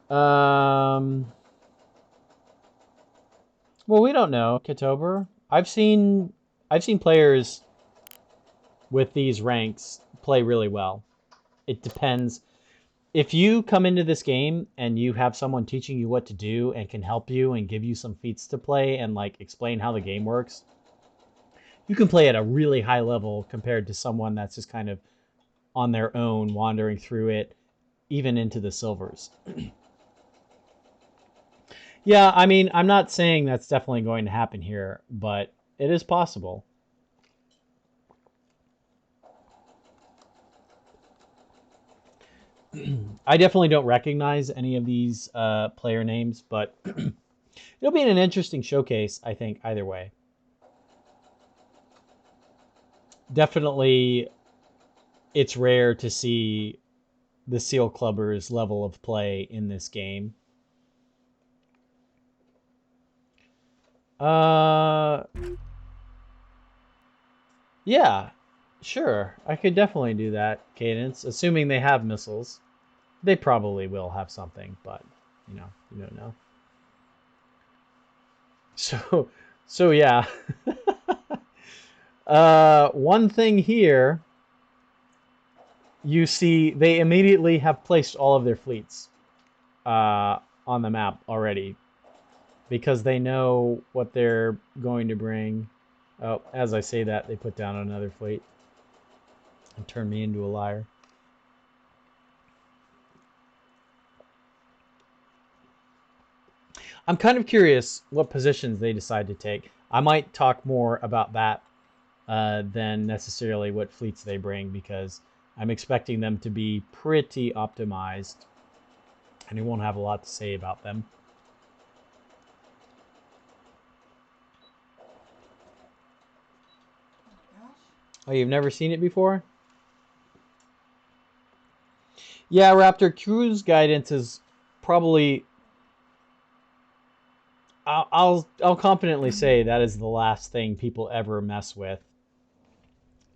Um, well, we don't know, Katober. I've seen players with these ranks play really well. It depends. If you come into this game and you have someone teaching you what to do and can help you and give you some feats to play and like explain how the game works, you can play at a really high level compared to someone that's just kind of on their own wandering through it, even into the silvers. Yeah, I mean, I'm not saying that's definitely going to happen here, but it is possible. I definitely don't recognize any of these player names, but it'll be an interesting showcase, I think, either way. Definitely, it's rare to see the Seal Clubbers level of play in this game. Uh, yeah, sure. I could definitely do that, Cadence, assuming they have missiles. They probably will have something, but you don't know. So, so yeah. One thing here, you see, they immediately have placed all of their fleets on the map already because they know what they're going to bring. Oh, as I say that, they put down another fleet and turn me into a liar. I'm kind of curious what positions they decide to take. I might talk more about that than necessarily what fleets they bring because I'm expecting them to be pretty optimized and I won't have a lot to say about them. Oh, you've never seen it before? Yeah, Raptor cruise guidance is probably. I'll confidently say that is the last thing people ever mess with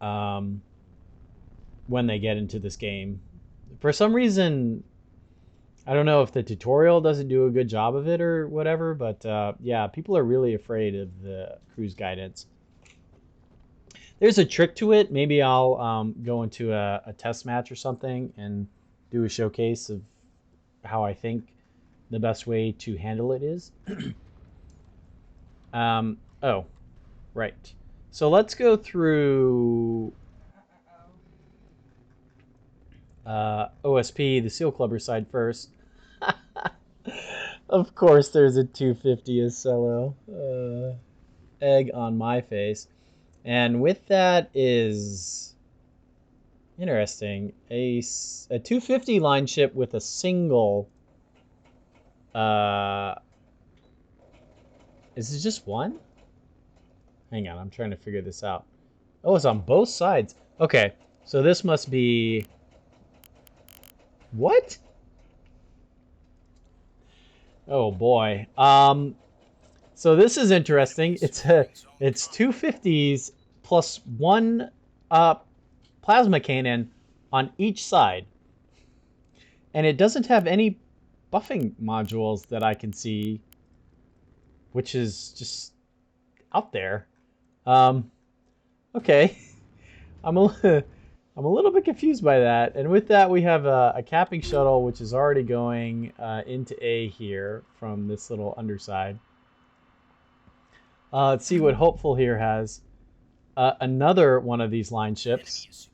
um, when they get into this game. For some reason, I don't know if the tutorial doesn't do a good job of it or whatever, but yeah, people are really afraid of the cruise guidance. There's a trick to it. Maybe I'll go into a test match or something and do a showcase of how I think the best way to handle it is. Oh, right. So let's go through OSP, the Seal Clubber side first. Of course, there's a 250 as solo. Egg on my face. And with that is interesting. A 250 line ship with a single. Uh, is it just one? Hang on, I'm trying to figure this out. Oh, it's on both sides. Okay, so this must be. What? Oh boy. So this is interesting. It's 250s plus one uh plasma cannon on each side. And it doesn't have any buffing modules that I can see, which is just out there. Um okay. I'm a I'm a little bit confused by that. And with that, we have a capping shuttle, which is already going into A here from this little underside. Let's see what Hopeful here has. Another one of these line ships.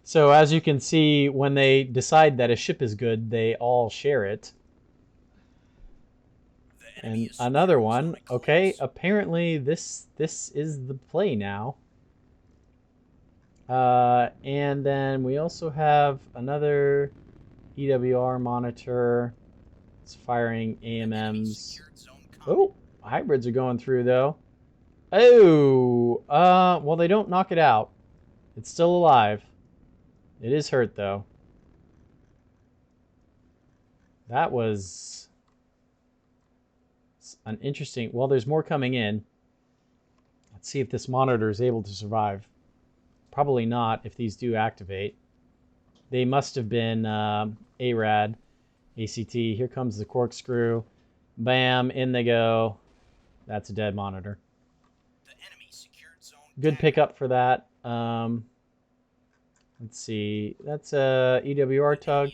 So as you can see, when they decide that a ship is good, they all share it. And another one. Okay, apparently this is the play now. And then we also have another EWR monitor. It's firing AMMs. Oh, hybrids are going through though. Oh, well they don't knock it out. It's still alive. It is hurt though. That was an interesting. Well, there's more coming in. Let's see if this monitor is able to survive. Probably not if these do activate. They must have been ARAD, ACT. Here comes the corkscrew. Bam, in they go. That's a dead monitor. Good pickup for that. Let's see. That's a EWR tug.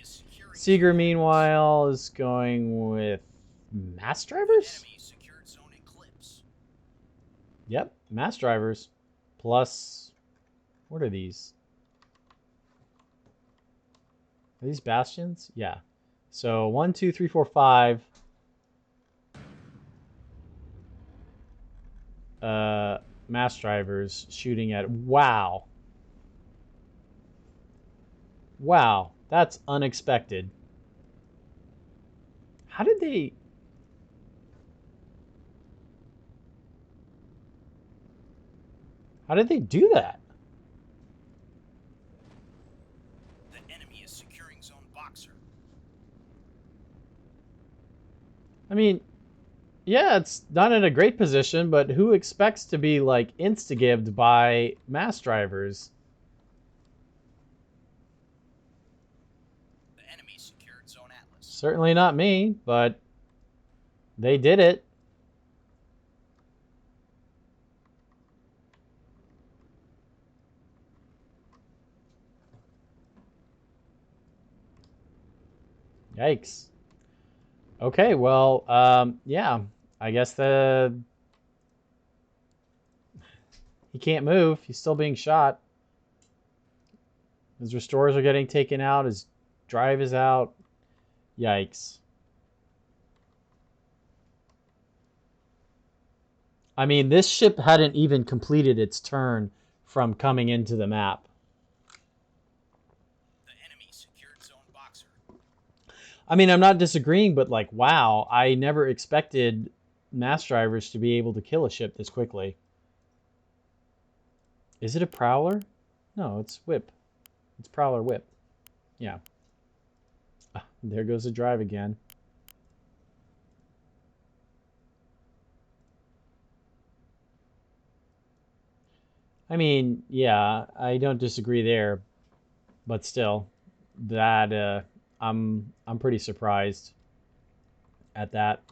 Seeger, meanwhile, is going with mass drivers? Yep, mass drivers. Plus, what are these? Are these bastions? Yeah. So 1, 2, 3, 4, 5. Mass drivers shooting at. Wow. Wow, that's unexpected. How did they... How did they do that? The enemy is securing zone Boxer. I mean, yeah, it's not in a great position, but who expects to be, like, insta-gibbed by mass drivers? The enemy secured zone Atlas. Certainly not me, but they did it. Yikes. Okay, well, yeah, I guess he can't move. He's still being shot. His restorers are getting taken out. His drive is out. Yikes. I mean, this ship hadn't even completed its turn from coming into the map. The enemy secured zone Boxer. I mean, I'm not disagreeing, but like, wow, I never expected mass drivers to be able to kill a ship this quickly. Is it a prowler? No, it's whip. It's prowler whip. Yeah. Ah, there goes the drive again. I mean, yeah, I don't disagree there, but still, that I'm pretty surprised at that.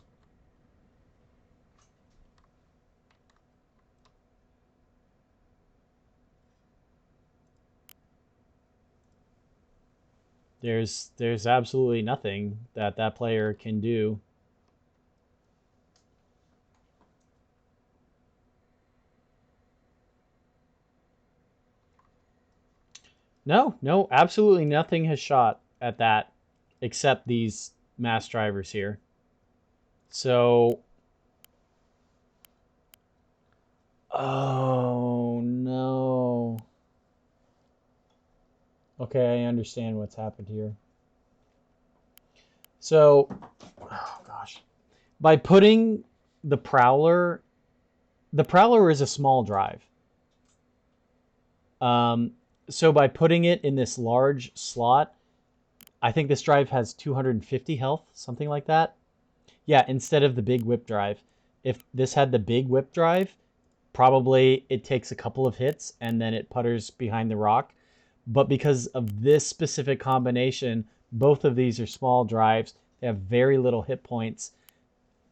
There's absolutely nothing that that player can do. No, absolutely nothing has shot at that except these mass drivers here. So, oh no. Okay, I understand what's happened here. So, oh gosh. By putting the Prowler is a small drive. So by putting it in this large slot, I think this drive has 250 health, something like that. Yeah, instead of the big whip drive. If this had the big whip drive, probably it takes a couple of hits and then it putters behind the rock. But because of this specific combination, both of these are small drives. They have very little hit points.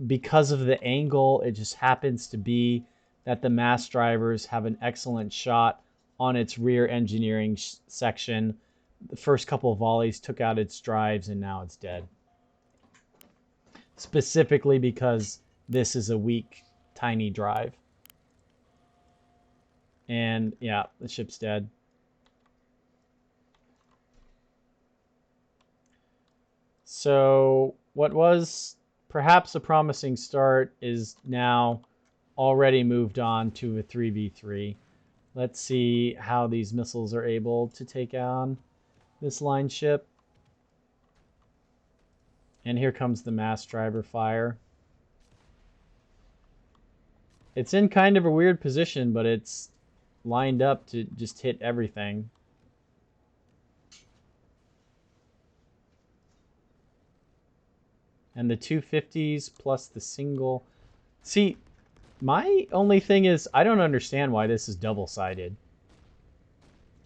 Because of the angle, it just happens to be that the mass drivers have an excellent shot on its rear engineering section. The first couple of volleys took out its drives and now it's dead. Specifically because this is a weak, tiny drive. And yeah, the ship's dead. So what was perhaps a promising start is now already moved on to a 3v3. Let's see how these missiles are able to take on this line ship. And here comes the mass driver fire. It's in kind of a weird position, but it's lined up to just hit everything. And the 250s plus the single. See, my only thing is I don't understand why this is double-sided.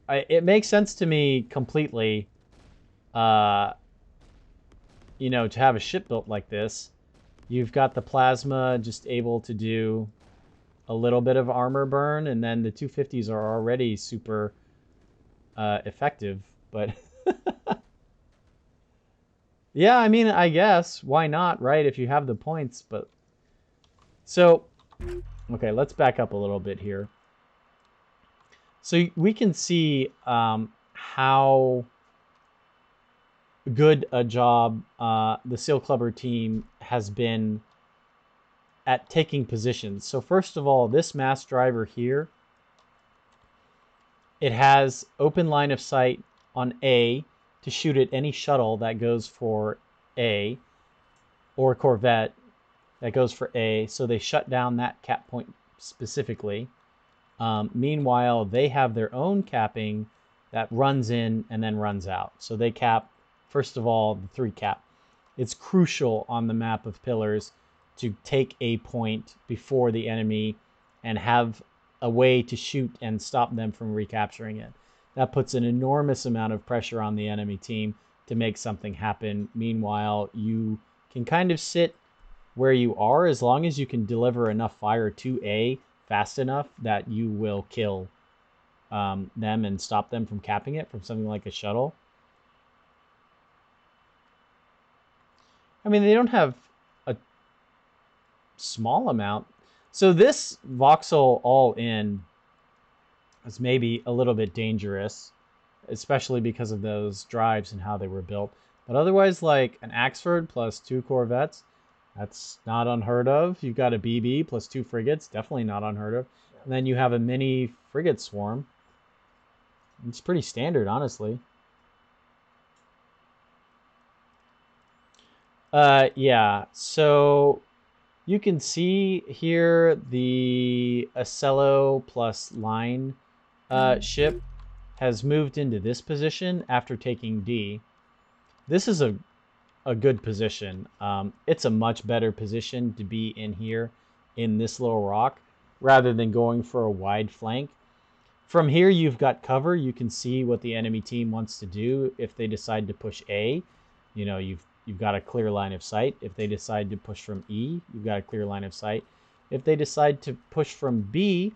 It makes sense to me completely, you know, to have a ship built like this, you've got the plasma just able to do a little bit of armor burn, and then the 250s are already super effective. But yeah, I mean, I guess why not, right? If you have the points. But so, okay, let's back up a little bit here. So we can see how good a job the Seal Clubber team has been at taking positions. So first of all, this mass driver here, it has open line of sight on A to shoot at any shuttle that goes for A, or Corvette that goes for A. So they shut down that cap point specifically. Meanwhile, they have their own capping that runs in and then runs out. So they cap, first of all, the 3 cap. It's crucial on the map of pillars to take a point before the enemy and have a way to shoot and stop them from recapturing it. That puts an enormous amount of pressure on the enemy team to make something happen. Meanwhile, you can kind of sit where you are as long as you can deliver enough fire to A fast enough that you will kill them and stop them from capping it from something like a shuttle. I mean, they don't have a small amount. So this voxel all in is maybe a little bit dangerous, especially because of those drives and how they were built. But otherwise, like an Axford plus 2 corvettes, that's not unheard of. You've got a BB plus 2 frigates, definitely not unheard of. And then you have a mini frigate swarm. It's pretty standard, honestly. Yeah, so you can see here the Acello plus line ship has moved into this position after taking D. This is a good position. It's a much better position to be in here in this little rock rather than going for a wide flank. From here, you've got cover. You can see what the enemy team wants to do. If they decide to push A, you know, you've got a clear line of sight. If they decide to push from E, you've got a clear line of sight. If they decide to push from B,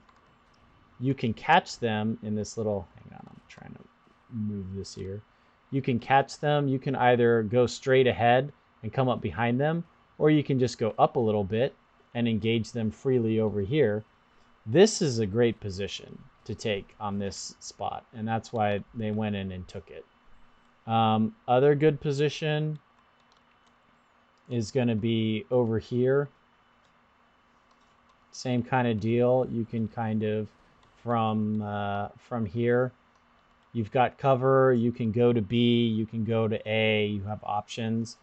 you can catch them in this little, hang on, I'm trying to move this here. You can catch them. You can either go straight ahead and come up behind them, or you can just go up a little bit and engage them freely over here. This is a great position to take on this spot, and that's why they went in and took it. Other good position is going to be over here. Same kind of deal. You can kind of from here, you've got cover. You can go to B. You can go to A. You have options.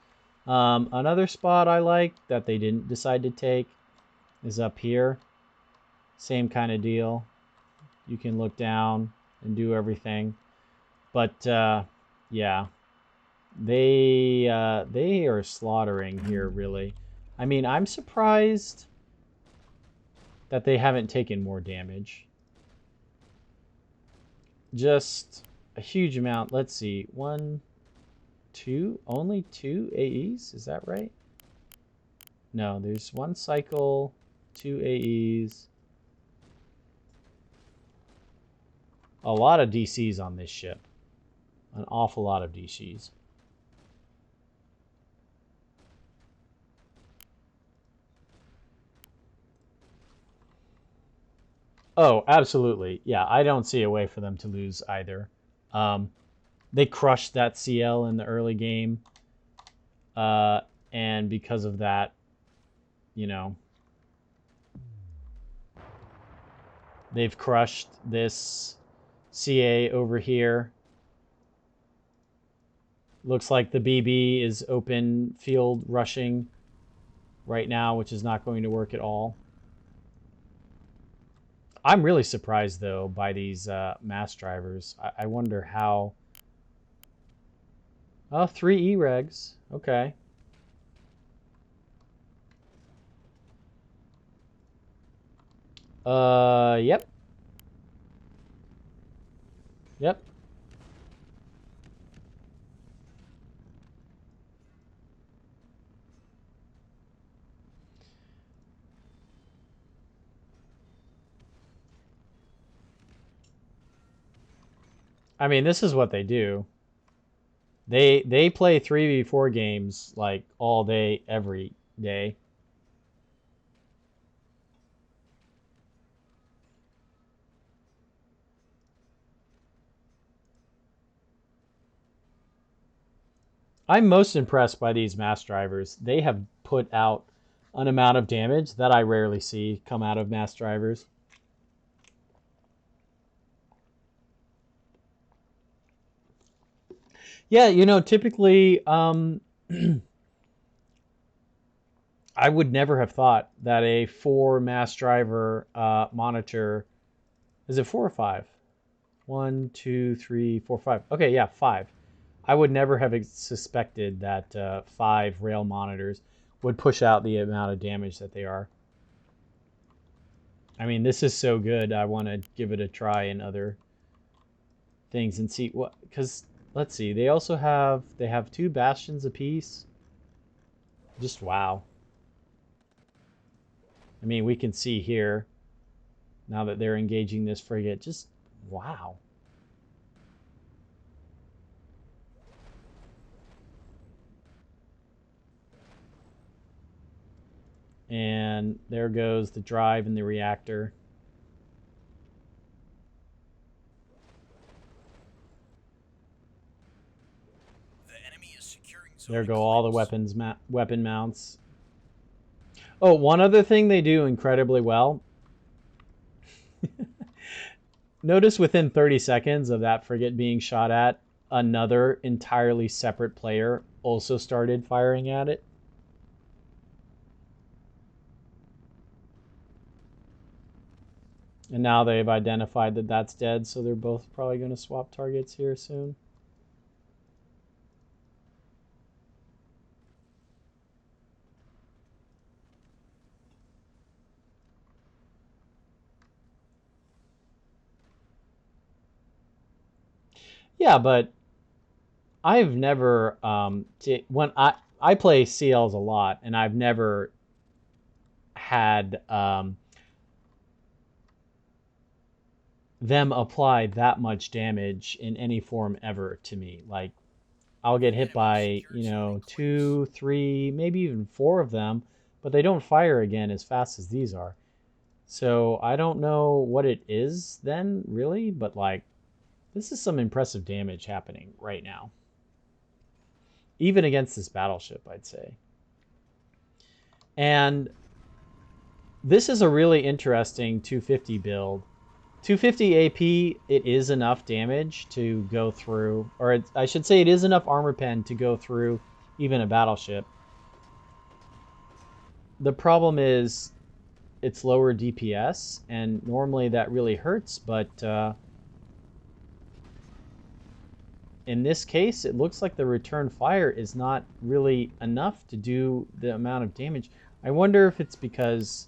Another spot I like that they didn't decide to take is up here. Same kind of deal. You can look down and do everything. But yeah, they are slaughtering here, really. I mean, I'm surprised that they haven't taken more damage. Just a huge amount. Let's see. 1, 2, only 2 AEs? Is that right? No, there's 1 cycle, 2 AEs. A lot of DCs on this ship. An awful lot of DCs. Oh, absolutely. Yeah, I don't see a way for them to lose either. They crushed that CL in the early game. And because of that, you know, they've crushed this CA over here. Looks like the BB is open field rushing right now, which is not going to work at all. I'm really surprised, though, by these mass drivers. I wonder how... Oh, 3 E-regs. Okay. Yep. Yep. I mean, this is what they do. They play 3v4 games like all day, every day. I'm most impressed by these mass drivers. They have put out an amount of damage that I rarely see come out of mass drivers. Yeah, you know, typically, I would never have thought that a 4 mass driver monitor, is it 4 or 5? 1, 2, 3, 4, 5. Okay, yeah, 5. I would never have suspected that 5 rail monitors would push out the amount of damage that they are. I mean, this is so good. I want to give it a try in other things and see what. Because let's see, they have 2 bastions apiece. Just wow. I mean, we can see here now that they're engaging this frigate. Just wow. And there goes the drive and the reactor. The enemy is securing zone There go all the eclipse. weapon mounts. Oh, one other thing they do incredibly well. Notice within 30 seconds of that frigate being shot at, another entirely separate player also started firing at it. And now they've identified that that's dead, so they're both probably going to swap targets here soon. Yeah, but I've never when I play CLs a lot, and I've never had them apply that much damage in any form ever to me. Like I'll get hit Enemy has by, secured zone eclipse. 2, 3, maybe even 4 of them, but they don't fire again as fast as these are. So I don't know what it is then, really, but like this is some impressive damage happening right now. Even against this battleship, I'd say. And this is a really interesting 250 build. 250 AP, it is enough damage to go through, or I should say it is enough armor pen to go through even a battleship. The problem is it's lower DPS, and normally that really hurts, but in this case, it looks like the return fire is not really enough to do the amount of damage. I wonder if it's because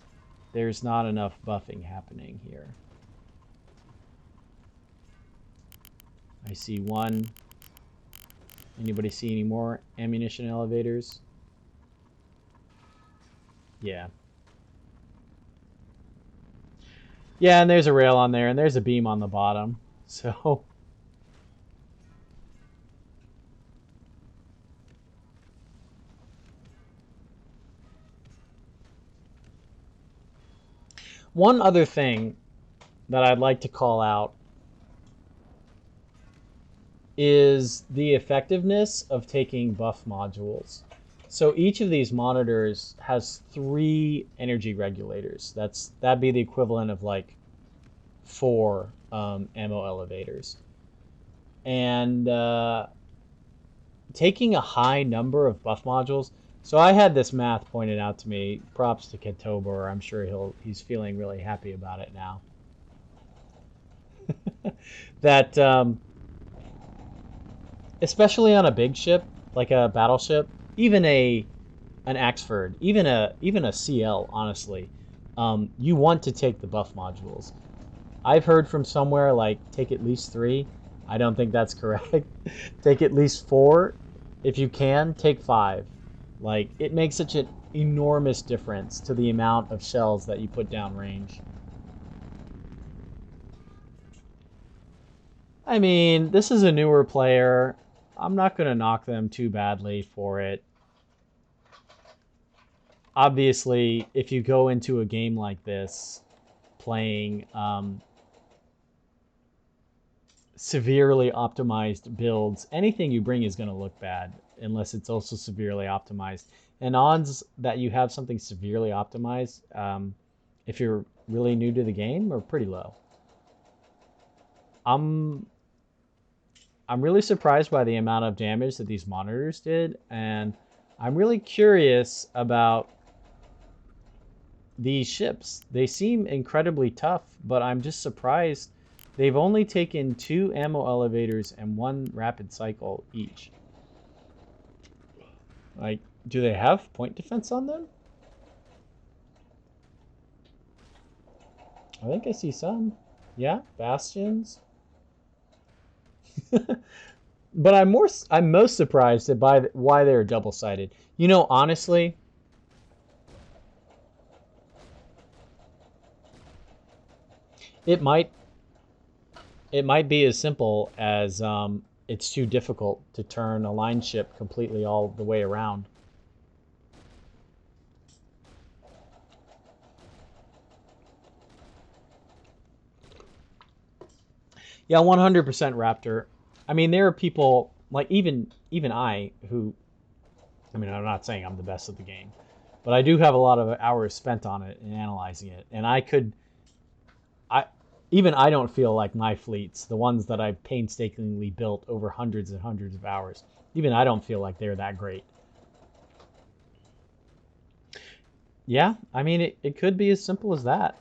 there's not enough buffing happening here. I see one. Anybody see any more ammunition elevators? Yeah. Yeah, and there's a rail on there, and there's a beam on the bottom. So, one other thing that I'd like to call out is the effectiveness of taking buff modules. So each of these monitors has 3 energy regulators. That'd be the equivalent of like 4 ammo elevators. And taking a high number of buff modules. So I had this math pointed out to me. Props to Ketobor. I'm sure he's feeling really happy about it now. That especially on a big ship like a battleship, even an Axford, even a CL, honestly, you want to take the buff modules. I've heard from somewhere like take at least 3. I don't think that's correct. Take at least 4. If you can, take 5. Like it makes such an enormous difference to the amount of shells that you put down range. I mean, this is a newer player. I'm not going to knock them too badly for it. Obviously, if you go into a game like this playing severely optimized builds, anything you bring is going to look bad unless it's also severely optimized. And odds that you have something severely optimized, if you're really new to the game, are pretty low. I'm I'm really surprised by the amount of damage that these monitors did, and I'm really curious about these ships. They seem incredibly tough, but I'm just surprised they've only taken 2 ammo elevators and 1 rapid cycle each. Like, do they have point defense on them? I think I see some. Yeah, bastions. But I'm most surprised by why they're double-sided. You know, honestly, it might be as simple as it's too difficult to turn a line ship completely all the way around. Yeah, 100% Raptor. I mean, there are people like even I who, I mean, I'm not saying I'm the best at the game, but I do have a lot of hours spent on it and analyzing it, and I even I don't feel like my fleets, the ones that I've painstakingly built over hundreds and hundreds of hours, even I don't feel like they're that great. Yeah, I mean, it could be as simple as that.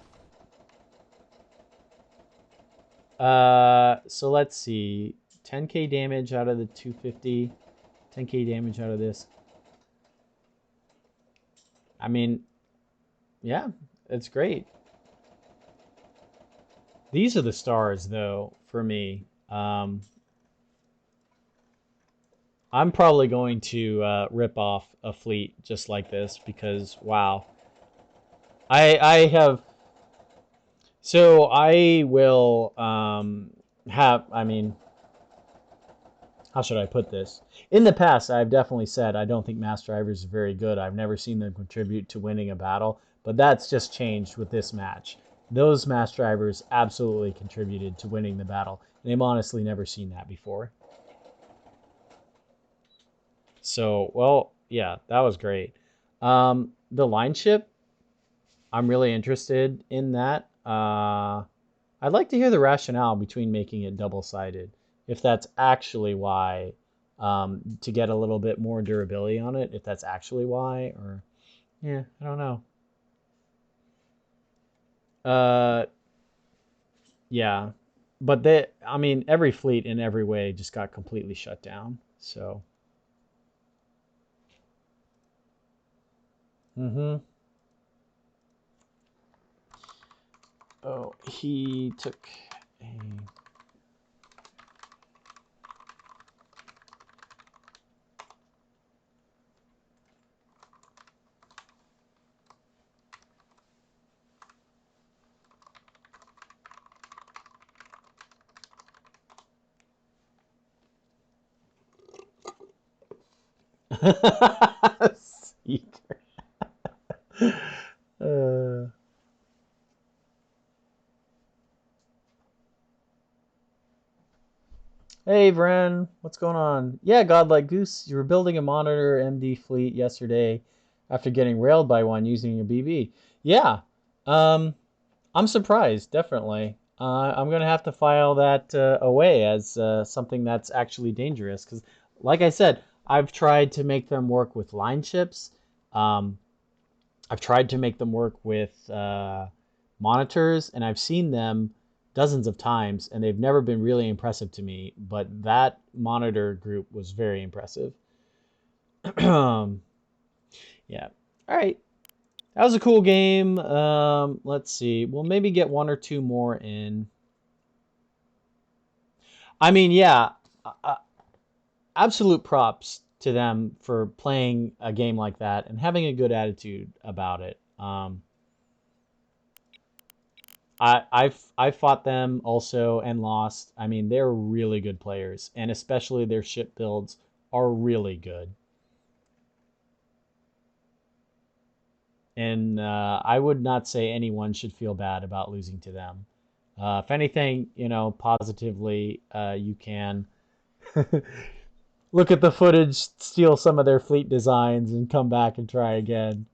So let's see. 10k damage out of the 250. 10k damage out of this. I mean, yeah, it's great. These are the stars, though, for me. I'm probably going to rip off a fleet just like this because, wow. I have... So I will I mean, how should I put this? In the past, I've definitely said I don't think mass drivers are very good. I've never seen them contribute to winning a battle, but that's just changed with this match. Those mass drivers absolutely contributed to winning the battle, and I've honestly never seen that before. So, well, yeah, that was great. The line ship, I'm really interested in that. I'd like to hear the rationale between making it double-sided, if that's actually why, to get a little bit more durability on it, if that's actually why, or, yeah, I don't know. Uh, yeah, but I mean, every fleet in every way just got completely shut down, so. Mm-hmm. Oh, he took a... Seeker. uh, Hey, Vren, what's going on? Yeah, Godlike Goose, you were building a monitor MD fleet yesterday after getting railed by one using your BB. Yeah, um, I'm surprised, definitely. I'm gonna have to file that away as something that's actually dangerous because, like I said, I've tried to make them work with line ships. Um, I've tried to make them work with monitors, and I've seen them dozens of times, and they've never been really impressive to me. But that monitor group was very impressive. Yeah. All right. That was a cool game. Let's see. We'll maybe get 1 or 2 more in. I mean, yeah. Uh, Absolute props to them for playing a game like that and having a good attitude about it. I fought them also and lost. I mean, they're really good players, and especially their ship builds are really good. And I would not say anyone should feel bad about losing to them. If anything, positively, you can look at the footage, steal some of their fleet designs, and come back and try again.